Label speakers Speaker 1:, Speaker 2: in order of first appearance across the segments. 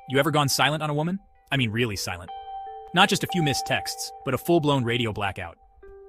Speaker 1: You ever gone silent on a woman? I mean really silent. Not just a few missed texts, but a full-blown radio blackout.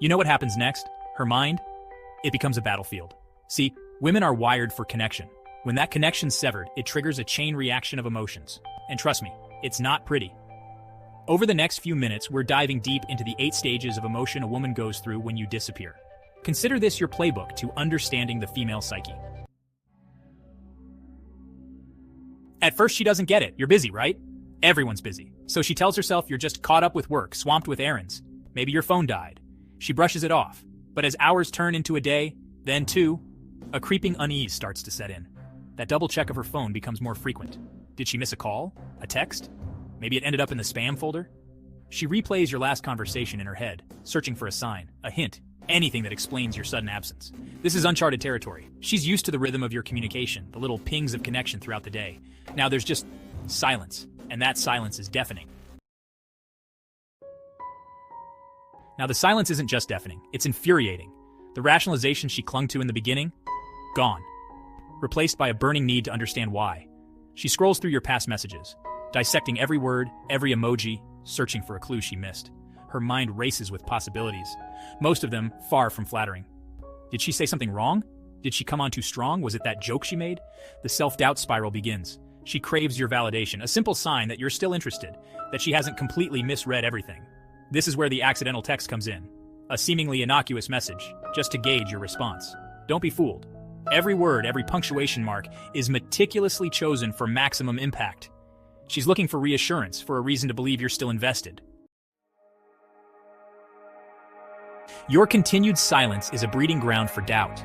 Speaker 1: You know what happens next? Her mind? It becomes a battlefield. See, women are wired for connection. When that connection's severed, it triggers a chain reaction of emotions. And trust me, it's not pretty. Over the next few minutes, we're diving deep into the 8 stages of emotion a woman goes through when you disappear. Consider this your playbook to understanding the female psyche. At first, she doesn't get it. You're busy, right? Everyone's busy. So she tells herself you're just caught up with work, swamped with errands. Maybe your phone died. She brushes it off. But as hours turn into a day, then 2, a creeping unease starts to set in. That double check of her phone becomes more frequent. Did she miss a call? A text? Maybe it ended up in the spam folder? She replays your last conversation in her head, searching for a sign, a hint, anything that explains your sudden absence. This is uncharted territory. She's used to the rhythm of your communication, the little pings of connection throughout the day. Now there's just silence, and that silence is deafening. Now the silence isn't just deafening, it's infuriating. The rationalization she clung to in the beginning? Gone. Replaced by a burning need to understand why. She scrolls through your past messages, dissecting every word, every emoji, searching for a clue she missed. Her mind races with possibilities, most of them far from flattering. Did she say something wrong? Did she come on too strong? Was it that joke she made? The self-doubt spiral begins. She craves your validation, a simple sign that you're still interested, that she hasn't completely misread everything. This is where the accidental text comes in. A seemingly innocuous message, just to gauge your response. Don't be fooled. Every word, every punctuation mark is meticulously chosen for maximum impact. She's looking for reassurance, for a reason to believe you're still invested. Your continued silence is a breeding ground for doubt.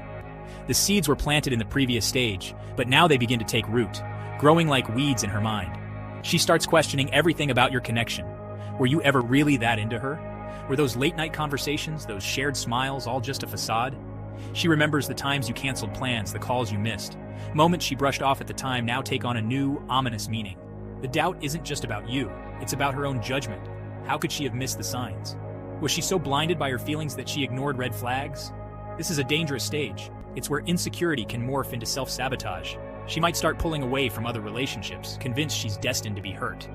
Speaker 1: The seeds were planted in the previous stage, but now they begin to take root, growing like weeds in her mind. She starts questioning everything about your connection. Were you ever really that into her? Were those late-night conversations, those shared smiles, all just a facade? She remembers the times you canceled plans, the calls you missed. Moments she brushed off at the time now take on a new, ominous meaning. The doubt isn't just about you, it's about her own judgment. How could she have missed the signs? Was she so blinded by her feelings that she ignored red flags? This is a dangerous stage. It's where insecurity can morph into self-sabotage. She might start pulling away from other relationships, convinced she's destined to be hurt.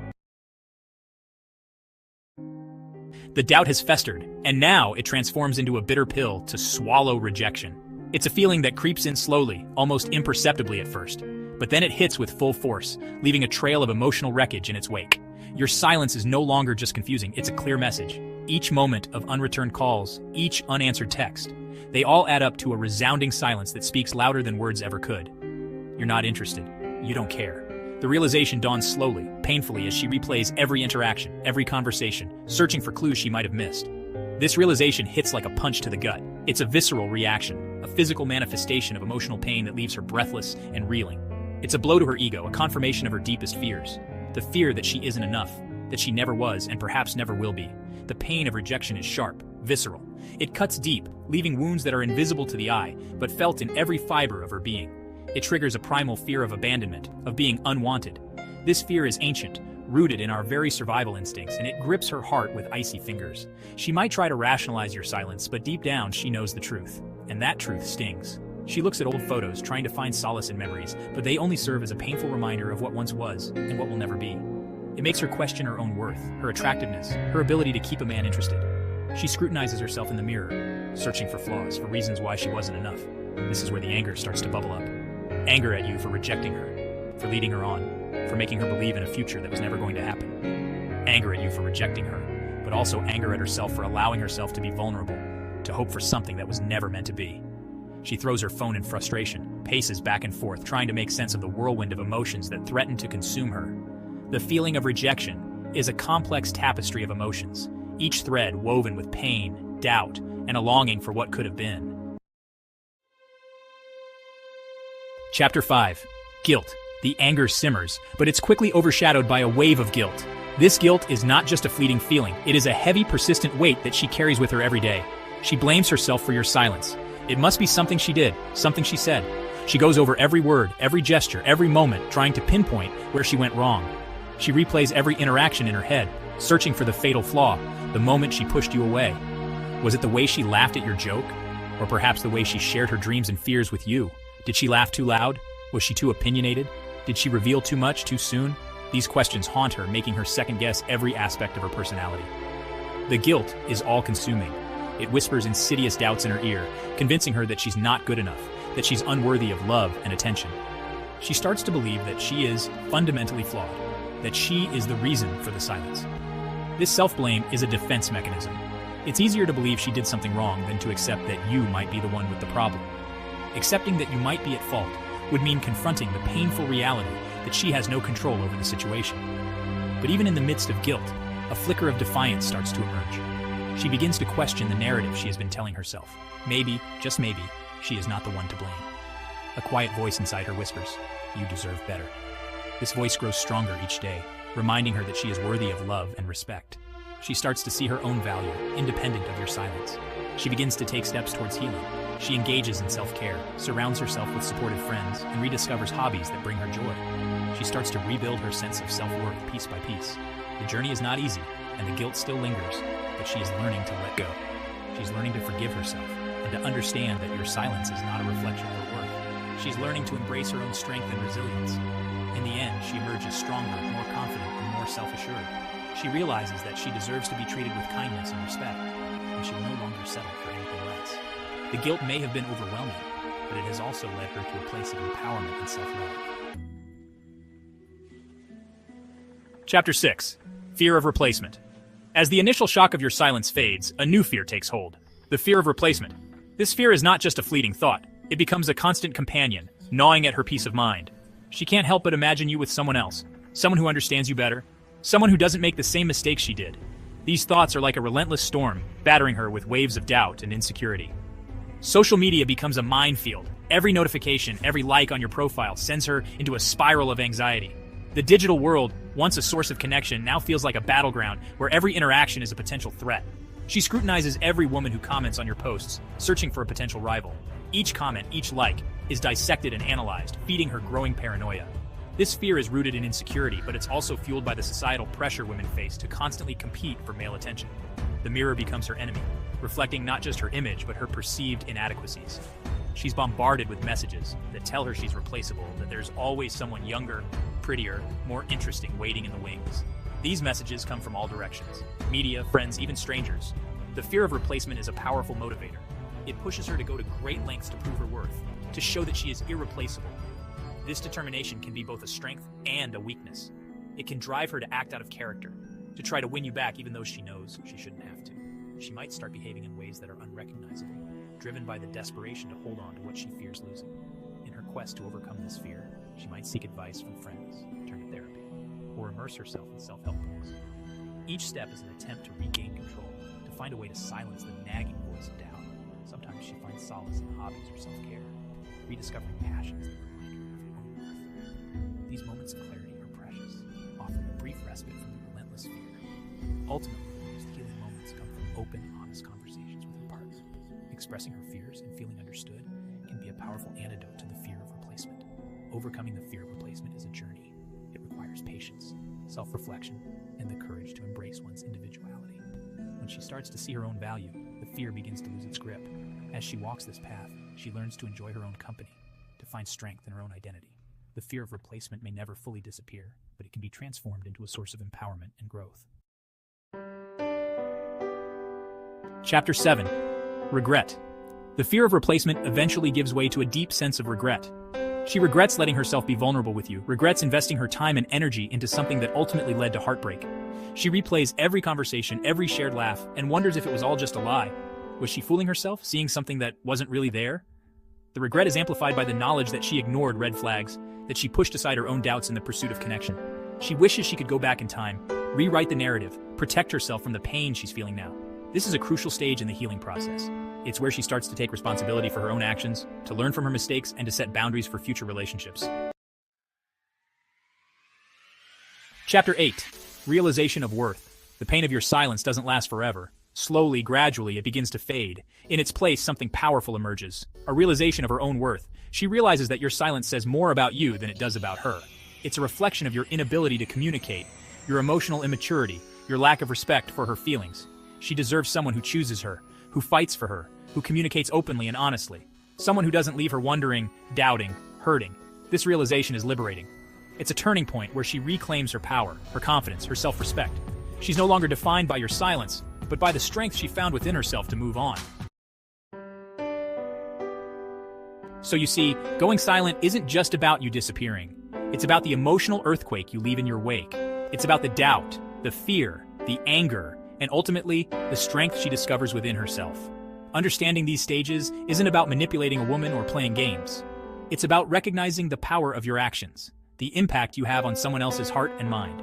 Speaker 1: The doubt has festered, and now it transforms into a bitter pill to swallow rejection. It's a feeling that creeps in slowly, almost imperceptibly at first, but then it hits with full force, leaving a trail of emotional wreckage in its wake. Your silence is no longer just confusing, it's a clear message. Each moment of unreturned calls, each unanswered text, they all add up to a resounding silence that speaks louder than words ever could. You're not interested. You don't care. The realization dawns slowly, painfully, as she replays every interaction, every conversation, searching for clues she might have missed. This realization hits like a punch to the gut. It's a visceral reaction, a physical manifestation of emotional pain that leaves her breathless and reeling. It's a blow to her ego, a confirmation of her deepest fears. The fear that she isn't enough, that she never was and perhaps never will be. The pain of rejection is sharp, visceral. It cuts deep, leaving wounds that are invisible to the eye, but felt in every fiber of her being. It triggers a primal fear of abandonment, of being unwanted. This fear is ancient, rooted in our very survival instincts, and it grips her heart with icy fingers. She might try to rationalize your silence, but deep down she knows the truth. And that truth stings. She looks at old photos, trying to find solace in memories, but they only serve as a painful reminder of what once was, and what will never be. It makes her question her own worth, her attractiveness, her ability to keep a man interested. She scrutinizes herself in the mirror, searching for flaws, for reasons why she wasn't enough. This is where the anger starts to bubble up. Anger at you for rejecting her, for leading her on, for making her believe in a future that was never going to happen. Anger at you for rejecting her, but also anger at herself for allowing herself to be vulnerable, to hope for something that was never meant to be. She throws her phone in frustration, paces back and forth, trying to make sense of the whirlwind of emotions that threaten to consume her. The feeling of rejection is a complex tapestry of emotions, each thread woven with pain, doubt, and a longing for what could have been. Chapter 5. Guilt. The anger simmers, but it's quickly overshadowed by a wave of guilt. This guilt is not just a fleeting feeling, it is a heavy, persistent weight that she carries with her every day. She blames herself for your silence. It must be something she did, something she said. She goes over every word, every gesture, every moment, trying to pinpoint where she went wrong. She replays every interaction in her head, searching for the fatal flaw, the moment she pushed you away. Was it the way she laughed at your joke? Or perhaps the way she shared her dreams and fears with you? Did she laugh too loud? Was she too opinionated? Did she reveal too much too soon? These questions haunt her, making her second-guess every aspect of her personality. The guilt is all-consuming. It whispers insidious doubts in her ear, convincing her that she's not good enough, that she's unworthy of love and attention. She starts to believe that she is fundamentally flawed, that she is the reason for the silence. This self-blame is a defense mechanism. It's easier to believe she did something wrong than to accept that you might be the one with the problem. Accepting that you might be at fault would mean confronting the painful reality that she has no control over the situation. But even in the midst of guilt, a flicker of defiance starts to emerge. She begins to question the narrative she has been telling herself. Maybe, just maybe, she is not the one to blame. A quiet voice inside her whispers, "You deserve better." This voice grows stronger each day, reminding her that she is worthy of love and respect. She starts to see her own value, independent of your silence. She begins to take steps towards healing. She engages in self-care, surrounds herself with supportive friends, and rediscovers hobbies that bring her joy. She starts to rebuild her sense of self-worth piece by piece. The journey is not easy, and the guilt still lingers, but she is learning to let go. She's learning to forgive herself, and to understand that your silence is not a reflection of her worth. She's learning to embrace her own strength and resilience. In the end, she emerges stronger, more confident, and more self-assured. She realizes that she deserves to be treated with kindness and respect, and she will no longer settle for anything less. The guilt may have been overwhelming, but it has also led her to a place of empowerment and self-love. Chapter 6. Fear of Replacement. As the initial shock of your silence fades, a new fear takes hold. The fear of replacement. This fear is not just a fleeting thought. It becomes a constant companion, gnawing at her peace of mind. She can't help but imagine you with someone else, someone who understands you better, someone who doesn't make the same mistakes she did. These thoughts are like a relentless storm, battering her with waves of doubt and insecurity. Social media becomes a minefield. Every notification, every like on your profile sends her into a spiral of anxiety. The digital world, once a source of connection, now feels like a battleground where every interaction is a potential threat. She scrutinizes every woman who comments on your posts, searching for a potential rival. Each comment, each like, is dissected and analyzed, feeding her growing paranoia. This fear is rooted in insecurity, but it's also fueled by the societal pressure women face to constantly compete for male attention. The mirror becomes her enemy, reflecting not just her image, but her perceived inadequacies. She's bombarded with messages that tell her she's replaceable, that there's always someone younger, prettier, more interesting waiting in the wings. These messages come from all directions: media, friends, even strangers. The fear of replacement is a powerful motivator. It pushes her to go to great lengths to prove her worth, to show that she is irreplaceable. This determination can be both a strength and a weakness. It can drive her to act out of character, to try to win you back even though she knows she shouldn't have to. She might start behaving in ways that are unrecognizable, driven by the desperation to hold on to what she fears losing. In her quest to overcome this fear, she might seek advice from friends, turn to therapy, or immerse herself in self-help books. Each step is an attempt to regain control, to find a way to silence the nagging voice of doubt. Sometimes she finds solace in hobbies or self-care, rediscovering passions that remind her of her own worth. These moments of clarity are precious, offering a brief respite from the relentless fear. Ultimately, most healing moments come from open, honest conversations with her partner. Expressing her fears and feeling understood can be a powerful antidote to the fear of replacement. Overcoming the fear of replacement is a journey. It requires patience, self-reflection, and the courage to embrace one's individuality. When she starts to see her own value, the fear begins to lose its grip. As she walks this path, she learns to enjoy her own company, to find strength in her own identity. The fear of replacement may never fully disappear, but it can be transformed into a source of empowerment and growth. Chapter 7. Regret. The fear of replacement eventually gives way to a deep sense of regret. She regrets letting herself be vulnerable with you, regrets investing her time and energy into something that ultimately led to heartbreak. She replays every conversation, every shared laugh, and wonders if it was all just a lie. Was she fooling herself, seeing something that wasn't really there? The regret is amplified by the knowledge that she ignored red flags, that she pushed aside her own doubts in the pursuit of connection. She wishes she could go back in time, rewrite the narrative, protect herself from the pain she's feeling now. This is a crucial stage in the healing process. It's where she starts to take responsibility for her own actions, to learn from her mistakes, and to set boundaries for future relationships. Chapter 8. Realization of worth. The pain of your silence doesn't last forever. Slowly, gradually, it begins to fade. In its place, something powerful emerges. A realization of her own worth. She realizes that your silence says more about you than it does about her. It's a reflection of your inability to communicate, your emotional immaturity, your lack of respect for her feelings. She deserves someone who chooses her, who fights for her, who communicates openly and honestly. Someone who doesn't leave her wondering, doubting, hurting. This realization is liberating. It's a turning point where she reclaims her power, her confidence, her self-respect. She's no longer defined by your silence, but by the strength she found within herself to move on. So you see, going silent isn't just about you disappearing. It's about the emotional earthquake you leave in your wake. It's about the doubt, the fear, the anger, and ultimately, the strength she discovers within herself. Understanding these stages isn't about manipulating a woman or playing games. It's about recognizing the power of your actions, the impact you have on someone else's heart and mind.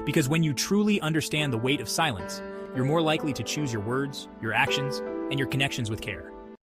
Speaker 1: Because when you truly understand the weight of silence, you're more likely to choose your words, your actions, and your connections with care.